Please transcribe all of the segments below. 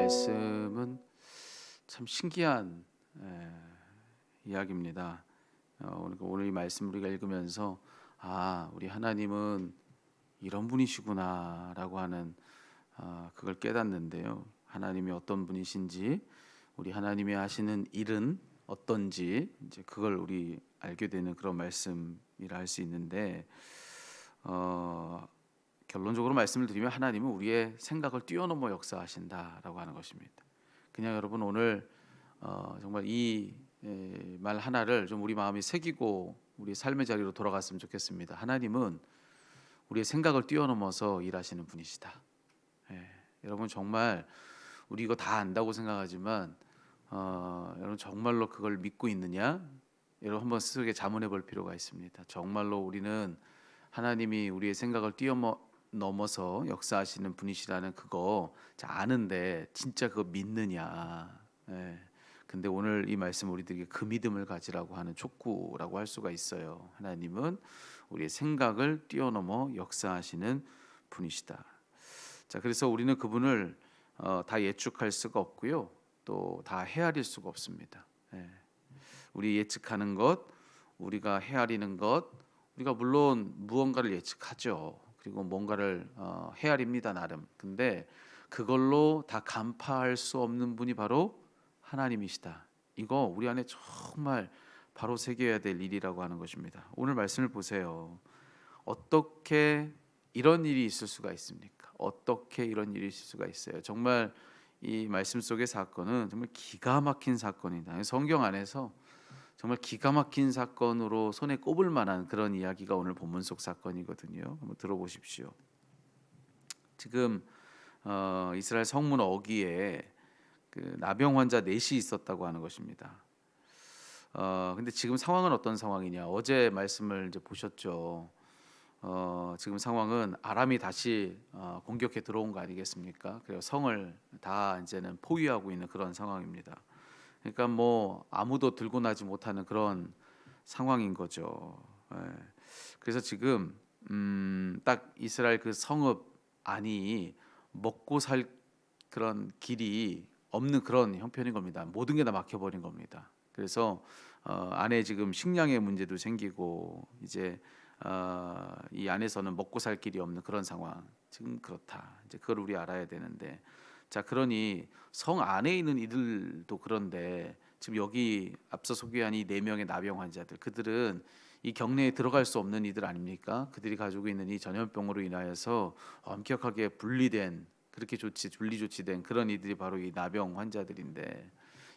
말씀은 참 신기한 이야기입니다. 오늘 이 말씀 우리가 읽으면서 우리 하나님은 이런 분이시구나라고 하는 그걸 깨닫는데요. 하나님이 어떤 분이신지, 우리 하나님이 하시는 일은 어떤지 이제 그걸 우리 알게 되는 그런 말씀이라 할 수 있는데, 결론적으로 말씀을 드리면 하나님은 우리의 생각을 뛰어넘어 역사하신다라고 하는 것입니다. 그냥 여러분 오늘 정말 이 말 하나를 좀 우리 마음에 새기고 우리 삶의 자리로 돌아갔으면 좋겠습니다. 하나님은 우리의 생각을 뛰어넘어서 일하시는 분이시다. 여러분 정말 우리 이거 다 안다고 생각하지만 여러분 정말로 그걸 믿고 있느냐? 여러분 한번 스스로에게 자문해 볼 필요가 있습니다. 정말로 우리는 하나님이 우리의 생각을 뛰어넘어서 역사하시는 분이시라는 그거 아는데 진짜 그거 믿느냐? 근데 오늘 이 말씀 우리들에게 그 믿음을 가지라고 하는 촉구라고 할 수가 있어요. 하나님은 우리의 생각을 뛰어넘어 역사하시는 분이시다. 자, 그래서 우리는 그분을 다 예측할 수가 없고요, 또 다 헤아릴 수가 없습니다. 우리 예측하는 것, 우리가 헤아리는 것, 우리가 물론 무언가를 예측하죠. 그리고 뭔가를 헤아립니다, 나름. 근데 그걸로 다 간파할 수 없는 분이 바로 하나님이시다. 이거 우리 안에 정말 바로 새겨야 될 일이라고 하는 것입니다. 오늘 말씀을 보세요. 어떻게 이런 일이 있을 수가 있습니까? 어떻게 이런 일이 있을 수가 있어요? 정말 이 말씀 속의 사건은 정말 기가 막힌 사건이다. 성경 안에서 정말 기가 막힌 사건으로 손에 꼽을 만한 그런 이야기가 오늘 본문 속 사건이거든요. 한번 들어보십시오. 지금 이스라엘 성문 어귀에 그 나병 환자 넷이 있었다고 하는 것입니다. 근데 지금 상황은 어떤 상황이냐? 어제 말씀을 이제 보셨죠. 지금 상황은 아람이 다시 공격해 들어온 거 아니겠습니까? 그리고 성을 다 이제는 포위하고 있는 그런 상황입니다. 그러니까 뭐 아무도 들고 나지 못하는 그런 상황인 거죠. 그래서 지금 딱 이스라엘 그 성읍 안이 먹고 살 그런 길이 없는 그런 형편인 겁니다. 모든 게 다 막혀버린 겁니다. 그래서 안에 지금 식량의 문제도 생기고 이제 이 안에서는 먹고 살 길이 없는 그런 상황. 지금 그렇다. 이제 그걸 우리 알아야 되는데, 자, 그러니 성 안에 있는 이들도 그런데 지금 여기 앞서 소개한 이 네 명의 나병 환자들, 그들은 이 격내에 들어갈 수 없는 이들 아닙니까? 그들이 가지고 있는 이 전염병으로 인하여서 엄격하게 분리된, 그렇게 분리 조치된 그런 이들이 바로 이 나병 환자들인데,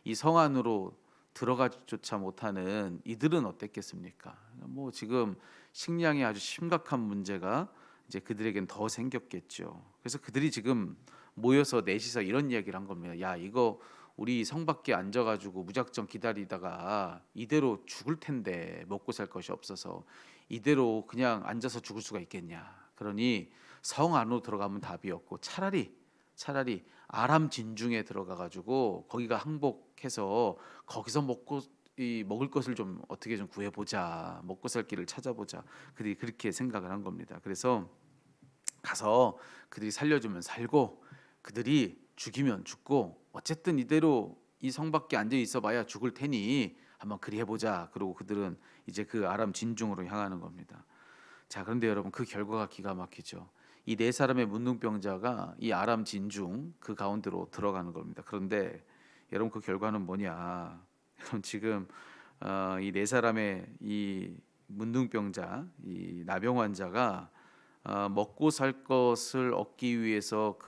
이 성 안으로 들어가지조차 못하는 이들은 어땠겠습니까? 뭐 지금 식량이 아주 심각한 문제가 이제 그들에겐 더 생겼겠죠. 그래서 그들이 지금 모여서 넷이서 이런 이야기를 한 겁니다. 야, 이거 우리 성 밖에 앉아가지고 무작정 기다리다가 이대로 죽을 텐데, 먹고 살 것이 없어서 이대로 그냥 앉아서 죽을 수가 있겠냐. 그러니 성 안으로 들어가면 답이 없고 차라리 아람 진중에 들어가가지고 거기가 항복해서 거기서 먹을 것을 좀 어떻게 좀 구해보자, 먹고 살 길을 찾아보자. 그들이 그렇게 생각을 한 겁니다. 그래서 가서 그들이 살려주면 살고 그들이 죽이면 죽고 어쨌든 이대로 이 성 밖에 앉아 있어봐야 죽을 테니 한번 그리 해보자. 그리고 그들은 이제 그 아람 진중으로 향하는 겁니다. 자, 그런데 여러분 그 결과가 기가 막히죠. 이 네 사람의 문둥병자가 이 아람 진중 그 가운데로 들어가는 겁니다. 그런데 여러분 그 결과는 뭐냐? 여러분 지금 이 네 사람의 이 문둥병자, 이 나병 환자가 먹고 살 것을 얻기 위해서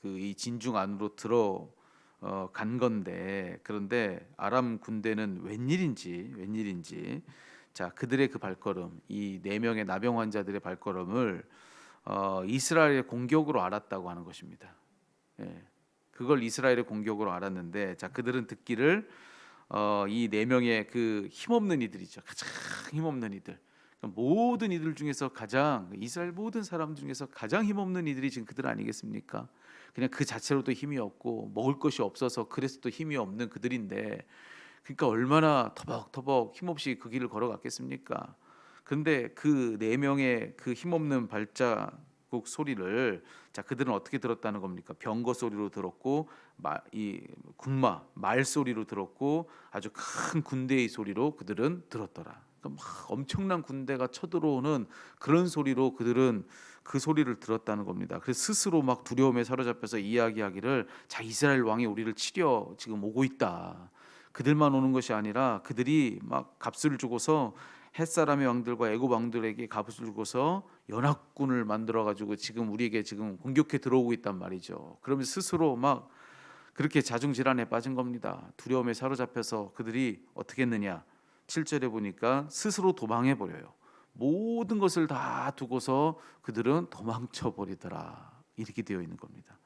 이 진중 안으로 간 건데, 그런데 아람 군대는 웬일인지 자, 그들의 그 발걸음, 이 네 명의 나병 환자들의 발걸음을 이스라엘의 공격으로 알았다고 하는 것입니다. 그걸 이스라엘의 공격으로 알았는데, 자, 그들은 듣기를 이 네 명의 그 힘없는 이들이죠. 가장 힘없는 이들. 그러니까 모든 이들 중에서 이스라엘 모든 사람 중에서 가장 힘없는 이들이 지금 그들 아니겠습니까? 그냥 그 자체로도 힘이 없고 먹을 것이 없어서 그래서 또 힘이 없는 그들인데, 그러니까 얼마나 터벅터벅 힘없이 그 길을 걸어갔겠습니까? 근데 그 네 명의 그 힘없는 발자국 곡 소리를 자 그들은 어떻게 들었다는 겁니까? 병거 소리로 들었고 이 군마 말 소리로 들었고 아주 큰 군대의 소리로 그들은 들었더라. 그러니까 막 엄청난 군대가 쳐들어오는 그런 소리로 그들은 그 소리를 들었다는 겁니다. 그래서 스스로 막 두려움에 사로잡혀서 이야기하기를 자 이스라엘 왕이 우리를 치려 지금 오고 있다. 그들만 오는 것이 아니라 그들이 막 값을 주고서 햇사람의 왕들과 애굽 왕들에게 값을 주고서 연합군을 만들어 가지고 지금 우리에게 지금 공격해 들어오고 있단 말이죠. 그러면서 스스로 막 그렇게 자중질환에 빠진 겁니다. 두려움에 사로잡혀서 그들이 어떻게 했느냐? 7절에 보니까 스스로 도망해 버려요. 모든 것을 다 두고서 그들은 도망쳐 버리더라. 이렇게 되어 있는 겁니다.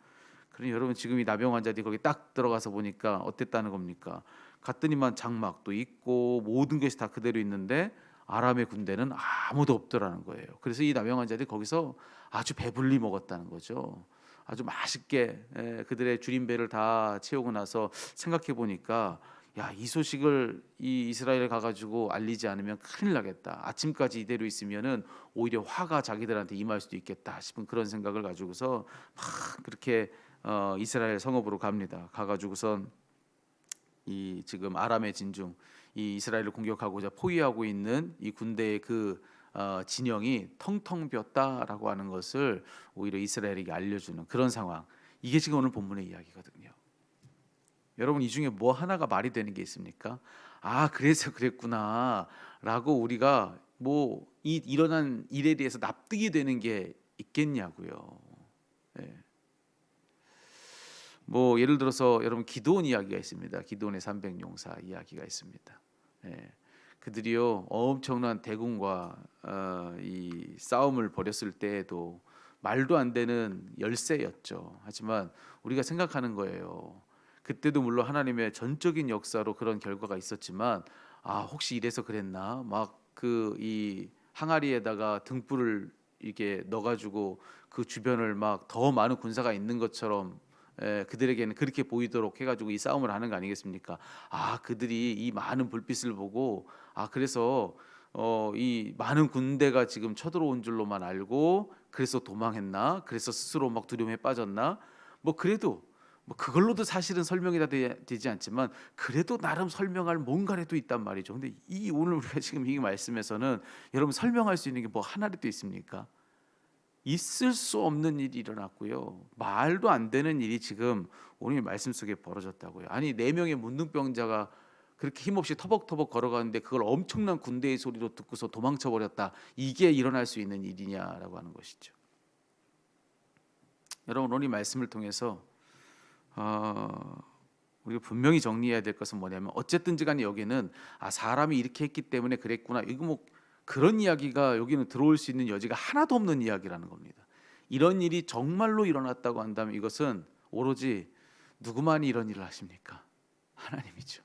그러니 여러분 지금 이 나병 환자들이 거기 딱 들어가서 보니까 어땠다는 겁니까? 갔더니만 장막도 있고 모든 것이 다 그대로 있는데 아람의 군대는 아무도 없더라는 거예요. 그래서 이 나병 환자들이 거기서 아주 배불리 먹었다는 거죠. 아주 맛있게 그들의 줄인 배를 다 채우고 나서 생각해 보니까 야, 이 소식을 이 이스라엘에 가가지고 알리지 않으면 큰일 나겠다. 아침까지 이대로 있으면은 오히려 화가 자기들한테 임할 수도 있겠다 싶은 그런 생각을 가지고서 막 그렇게 이스라엘 성읍으로 갑니다. 가가지고선 이 지금 아람의 진중, 이 이스라엘을 공격하고자 포위하고 있는 이 군대의 그 진영이 텅텅 비었다라고 하는 것을 오히려 이스라엘에게 알려주는 그런 상황. 이게 지금 오늘 본문의 이야기거든요. 여러분 이 중에 뭐 하나가 말이 되는 게 있습니까? 아 그래서 그랬구나라고 우리가 뭐 이 일어난 일에 대해서 납득이 되는 게 있겠냐고요. 예. 뭐 예를 들어서 여러분 기드온 이야기가 있습니다. 기드온의 300용사 이야기가 있습니다. 예. 그들이요 엄청난 대군과 이 싸움을 벌였을 때에도 말도 안 되는 열세였죠. 하지만 우리가 생각하는 거예요. 그때도 물론 하나님의 전적인 역사로 그런 결과가 있었지만 아 혹시 이래서 그랬나 막 그 이 항아리에다가 등불을 이렇게 넣어가지고 그 주변을 막 더 많은 군사가 있는 것처럼 그들에게는 그렇게 보이도록 해가지고 이 싸움을 하는 거 아니겠습니까? 아 그들이 이 많은 불빛을 보고 아 그래서 이 많은 군대가 지금 쳐들어온 줄로만 알고 그래서 도망했나? 그래서 스스로 막 두려움에 빠졌나? 뭐 그래도 뭐 그걸로도 사실은 설명이 다 되지 않지만 그래도 나름 설명할 뭔가라도 있단 말이죠. 근데 이 오늘 우리가 지금 이 말씀에서는 여러분 설명할 수 있는 게 뭐 하나라도 있습니까? 있을 수 없는 일이 일어났고요. 말도 안 되는 일이 지금 오늘 말씀 속에 벌어졌다고요. 아니 4명의 문둥병자가 그렇게 힘없이 터벅터벅 걸어가는데 그걸 엄청난 군대의 소리로 듣고서 도망쳐 버렸다. 이게 일어날 수 있는 일이냐라고 하는 것이죠. 여러분 오늘 이 말씀을 통해서 우리가 분명히 정리해야 될 것은 뭐냐면 어쨌든지 간에 여기는 아 사람이 이렇게 했기 때문에 그랬구나. 이거 뭐 그런 이야기가 여기는 들어올 수 있는 여지가 하나도 없는 이야기라는 겁니다. 이런 일이 정말로 일어났다고 한다면 이것은 오로지 누구만이 이런 일을 하십니까? 하나님이죠.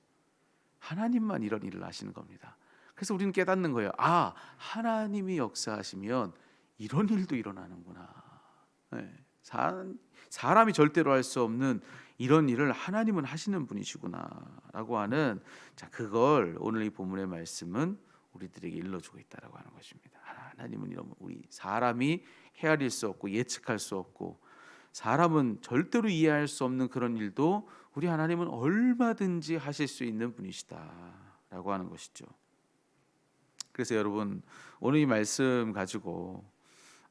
하나님만 이런 일을 하시는 겁니다. 그래서 우리는 깨닫는 거예요. 아 하나님이 역사하시면 이런 일도 일어나는구나. 네. 사람이 절대로 할 수 없는 이런 일을 하나님은 하시는 분이시구나라고 하는 자 그걸 오늘 이 본문의 말씀은 우리들에게 일러주고 있다라고 하는 것입니다. 하나님은 이런 우리 사람이 헤아릴 수 없고 예측할 수 없고 사람은 절대로 이해할 수 없는 그런 일도 우리 하나님은 얼마든지 하실 수 있는 분이시다라고 하는 것이죠. 그래서 여러분 오늘 이 말씀 가지고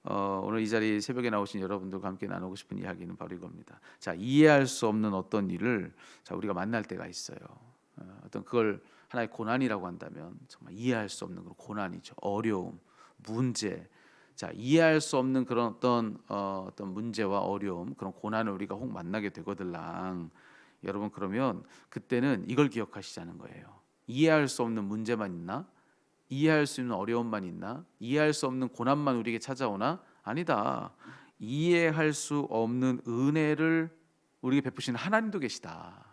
오늘 이 자리 새벽에 나오신 여러분들과 함께 나누고 싶은 이야기는 바로 이겁니다. 자 이해할 수 없는 어떤 일을 자 우리가 만날 때가 있어요. 어떤 그걸 하나의 고난이라고 한다면 정말 이해할 수 없는 그런 고난이죠. 어려움, 문제. 자 이해할 수 없는 그런 어떤 문제와 어려움, 그런 고난을 우리가 혹 만나게 되거들랑 여러분 그러면 그때는 이걸 기억하시자는 거예요. 이해할 수 없는 문제만 있나? 이해할 수 있는 어려움만 있나? 이해할 수 없는 고난만 우리에게 찾아오나? 아니다. 이해할 수 없는 은혜를 우리에게 베푸시는 하나님도 계시다.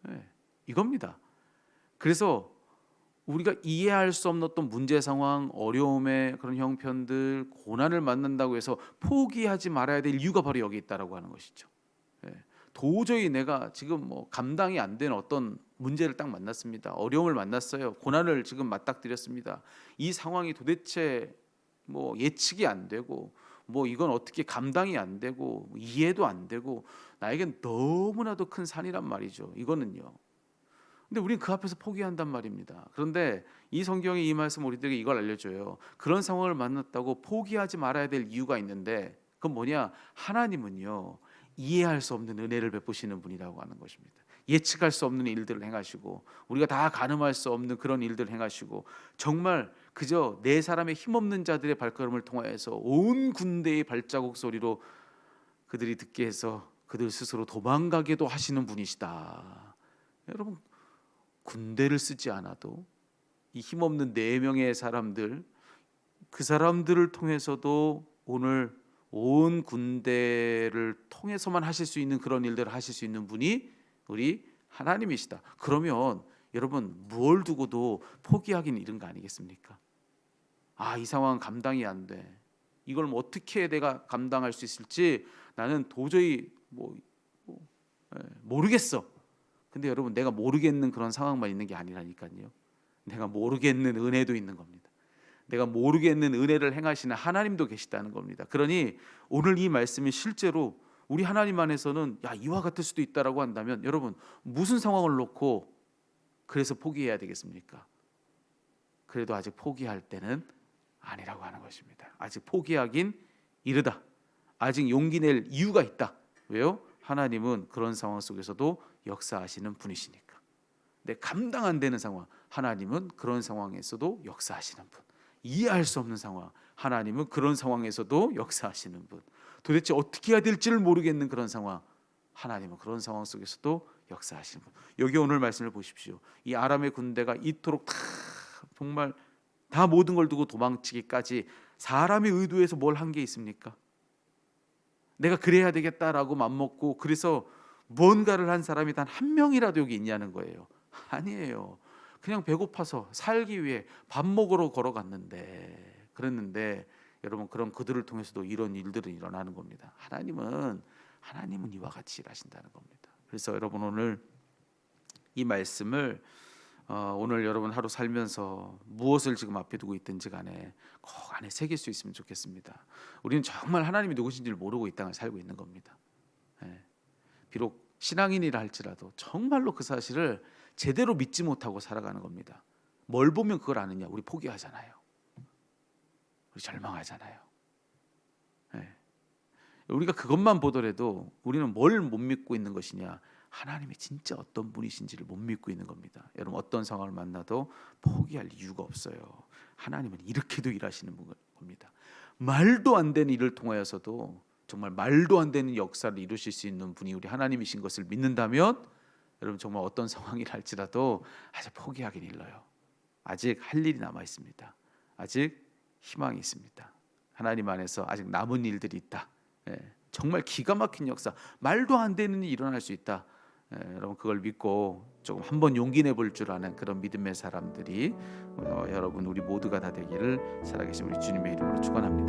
네, 이겁니다. 그래서 우리가 이해할 수 없는 어떤 문제 상황, 어려움의 그런 형편들, 고난을 만난다고 해서 포기하지 말아야 될 이유가 바로 여기 있다라고 하는 것이죠. 예. 도저히 내가 지금 뭐 감당이 안 되는 어떤 문제를 딱 만났습니다. 어려움을 만났어요. 고난을 지금 맞닥뜨렸습니다. 이 상황이 도대체 뭐 예측이 안 되고 뭐 이건 어떻게 감당이 안 되고 이해도 안 되고 나에겐 너무나도 큰 산이란 말이죠. 이거는요. 근데 우리는 그 앞에서 포기한단 말입니다. 그런데 이 성경의 이 말씀 우리들에게 이걸 알려줘요. 그런 상황을 만났다고 포기하지 말아야 될 이유가 있는데 그건 뭐냐? 하나님은요 이해할 수 없는 은혜를 베푸시는 분이라고 하는 것입니다. 예측할 수 없는 일들을 행하시고 우리가 다 가늠할 수 없는 그런 일들을 행하시고 정말 그저 네 사람의 힘없는 자들의 발걸음을 통하여서 온 군대의 발자국 소리로 그들이 듣게 해서 그들 스스로 도망가게도 하시는 분이시다. 여러분 군대를 쓰지 않아도 이 힘없는 네 명의 사람들 그 사람들을 통해서도 오늘 온 군대를 통해서만 하실 수 있는 그런 일들을 하실 수 있는 분이 우리 하나님이시다. 그러면 여러분 뭘 두고도 포기하기는 이른 거 아니겠습니까? 이 상황은 감당이 안 돼. 이걸 뭐 어떻게 내가 감당할 수 있을지 나는 도저히 모르겠어. 근데 여러분 내가 모르겠는 그런 상황만 있는 게 아니라니까요. 내가 모르겠는 은혜도 있는 겁니다. 내가 모르겠는 은혜를 행하시는 하나님도 계시다는 겁니다. 그러니 오늘 이 말씀이 실제로 우리 하나님 안에서는 이와 같을 수도 있다라고 한다면 여러분 무슨 상황을 놓고 그래서 포기해야 되겠습니까? 그래도 아직 포기할 때는 아니라고 하는 것입니다. 아직 포기하긴 이르다. 아직 용기 낼 이유가 있다. 왜요? 하나님은 그런 상황 속에서도 역사하시는 분이시니까. 내 감당 안 되는 상황, 하나님은 그런 상황에서도 역사하시는 분. 이해할 수 없는 상황, 하나님은 그런 상황에서도 역사하시는 분. 도대체 어떻게 해야 될지를 모르겠는 그런 상황, 하나님은 그런 상황 속에서도 역사하시는 분. 여기 오늘 말씀을 보십시오. 이 아람의 군대가 이토록 다 정말 다 모든 걸 두고 도망치기까지 사람의 의도에서 뭘 한 게 있습니까? 내가 그래야 되겠다라고 맘먹고 그래서 뭔가를 한 사람이 단 한 명이라도 여기 있냐는 거예요. 아니에요. 그냥 배고파서 살기 위해 밥 먹으러 걸어갔는데 그랬는데 여러분 그런 그들을 통해서도 이런 일들은 일어나는 겁니다. 하나님은 이와 같이 일하신다는 겁니다. 그래서 여러분 오늘 이 말씀을 오늘 여러분 하루 살면서 무엇을 지금 앞에 두고 있든지 간에 꼭 안에 새길 수 있으면 좋겠습니다. 우리는 정말 하나님이 누구신지를 모르고 이 땅을 살고 있는 겁니다. 비록 신앙인이라 할지라도 정말로 그 사실을 제대로 믿지 못하고 살아가는 겁니다. 뭘 보면 그걸 아느냐? 우리 포기하잖아요. 우리 절망하잖아요. 우리가 그것만 보더라도 우리는 뭘 못 믿고 있는 것이냐? 하나님이 진짜 어떤 분이신지를 못 믿고 있는 겁니다. 여러분 어떤 상황을 만나도 포기할 이유가 없어요. 하나님은 이렇게도 일하시는 겁니다. 말도 안 되는 일을 통하여서도 정말 말도 안 되는 역사를 이루실 수 있는 분이 우리 하나님이신 것을 믿는다면 여러분 정말 어떤 상황이라 할지라도 아직 포기하긴 일러요. 아직 할 일이 남아 있습니다. 아직 희망이 있습니다. 하나님 안에서 아직 남은 일들이 있다. 정말 기가 막힌 역사, 말도 안 되는 일이 일어날 수 있다. 여러분 그걸 믿고 조금 한번 용기 내볼 줄 아는 그런 믿음의 사람들이 여러분 우리 모두가 다 되기를 살아계신 우리 주님의 이름으로 축원합니다.